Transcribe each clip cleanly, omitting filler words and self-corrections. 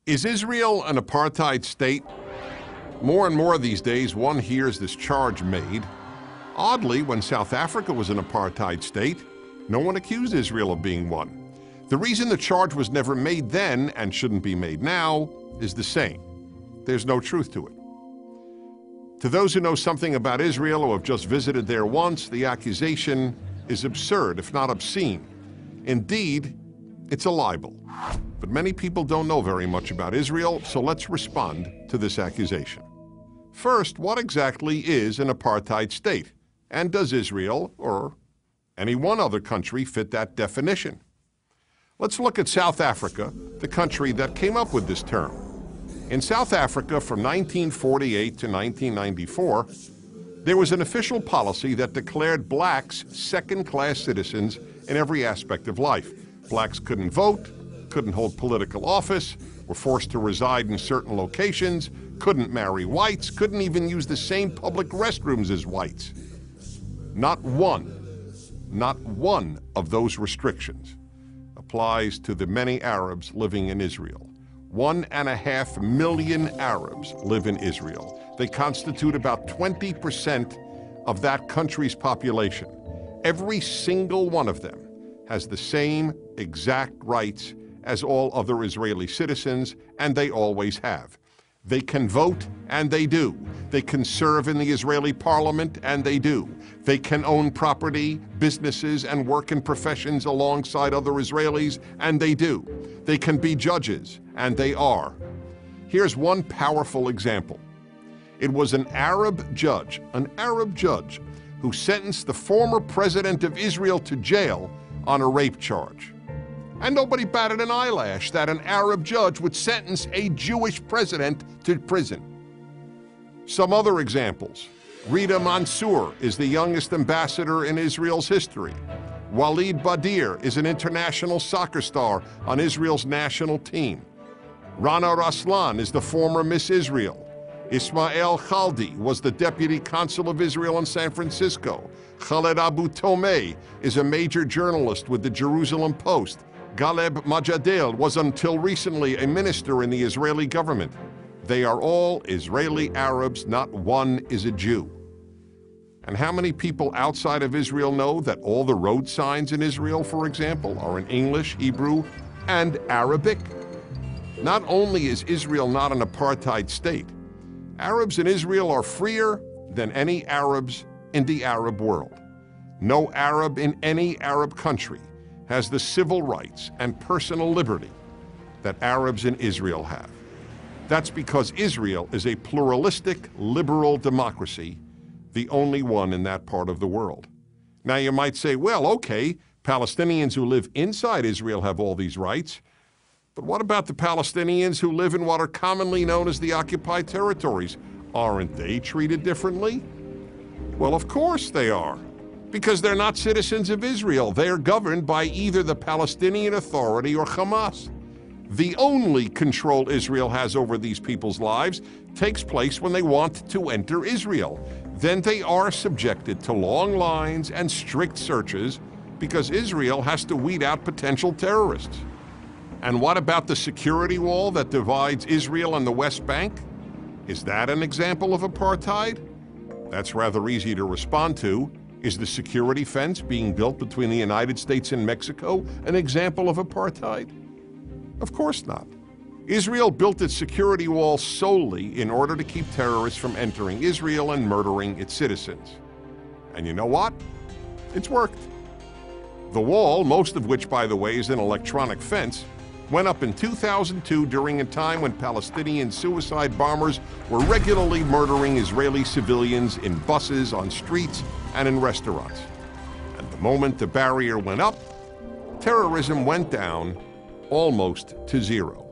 Is Israel an apartheid state? More and more these days, one hears this charge made. Oddly, when South Africa was an apartheid state, no one accused Israel of being one. The reason the charge was never made then, and shouldn't be made now, is the same. There's no truth to it. To those who know something about Israel or have just visited there once, the accusation is absurd, if not obscene. Indeed, it's a libel. But many people don't know very much about Israel, so let's respond to this accusation. First, what exactly is an apartheid state? And does Israel, or any one other country, fit that definition? Let's look at South Africa, the country that came up with this term. In South Africa from 1948 to 1994, there was an official policy that declared blacks second-class citizens in every aspect of life. Blacks couldn't vote, couldn't hold political office, were forced to reside in certain locations, couldn't marry whites, couldn't even use the same public restrooms as whites. Not one of those restrictions applies to the many Arabs living in Israel. 1.5 million Arabs live in Israel. They constitute about 20% of that country's population. Every single one of them has the same exact rights as all other Israeli citizens, and they always have. They can vote, and they do. They can serve in the Israeli parliament, and they do. They can own property, businesses, and work in professions alongside other Israelis, and they do. They can be judges, and they are. Here's one powerful example. It was an Arab judge, who sentenced the former president of Israel to jail on a rape charge. And nobody batted an eyelash that an Arab judge would sentence a Jewish president to prison. Some other examples. Rita Mansour is the youngest ambassador in Israel's history. Walid Badir is an international soccer star on Israel's national team. Rana Raslan is the former Miss Israel. Ismail Khaldi was the deputy consul of Israel in San Francisco. Khaled Abu Tomei is a major journalist with the Jerusalem Post. Galeb Majadel was until recently a minister in the Israeli government. They are all Israeli Arabs, not one is a Jew. And how many people outside of Israel know that all the road signs in Israel, for example, are in English, Hebrew, and Arabic? Not only is Israel not an apartheid state, Arabs in Israel are freer than any Arabs in the Arab world. No Arab in any Arab country has the civil rights and personal liberty that Arabs in Israel have. That's because Israel is a pluralistic, liberal democracy, the only one in that part of the world. Now you might say, well, okay, Palestinians who live inside Israel have all these rights, but what about the Palestinians who live in what are commonly known as the occupied territories? Aren't they treated differently? Well, of course they are, because they're not citizens of Israel. They are governed by either the Palestinian Authority or Hamas. The only control Israel has over these people's lives takes place when they want to enter Israel. Then they are subjected to long lines and strict searches because Israel has to weed out potential terrorists. And what about the security wall that divides Israel and the West Bank? Is that an example of apartheid? That's rather easy to respond to. Is the security fence being built between the United States and Mexico an example of apartheid? Of course not. Israel built its security wall solely in order to keep terrorists from entering Israel and murdering its citizens. And you know what? It's worked. The wall, most of which, by the way, is an electronic fence, went up in 2002 during a time when Palestinian suicide bombers were regularly murdering Israeli civilians in buses, on streets, and in restaurants. And the moment the barrier went up, terrorism went down almost to zero.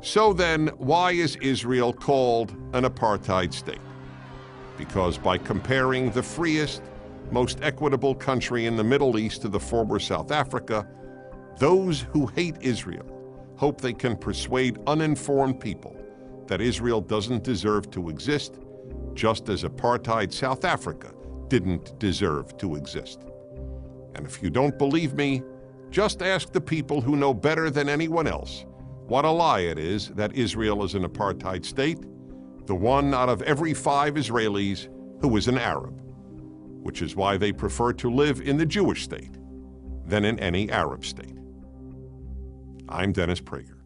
So then, why is Israel called an apartheid state? Because by comparing the freest, most equitable country in the Middle East to the former South Africa, those who hate Israel hope they can persuade uninformed people that Israel doesn't deserve to exist, just as apartheid South Africa didn't deserve to exist. And if you don't believe me, just ask the people who know better than anyone else What a lie it is that Israel is an apartheid state, the one out of every 5 Israelis who is an Arab, which is why they prefer to live in the Jewish state than in any Arab state. I'm Dennis Prager.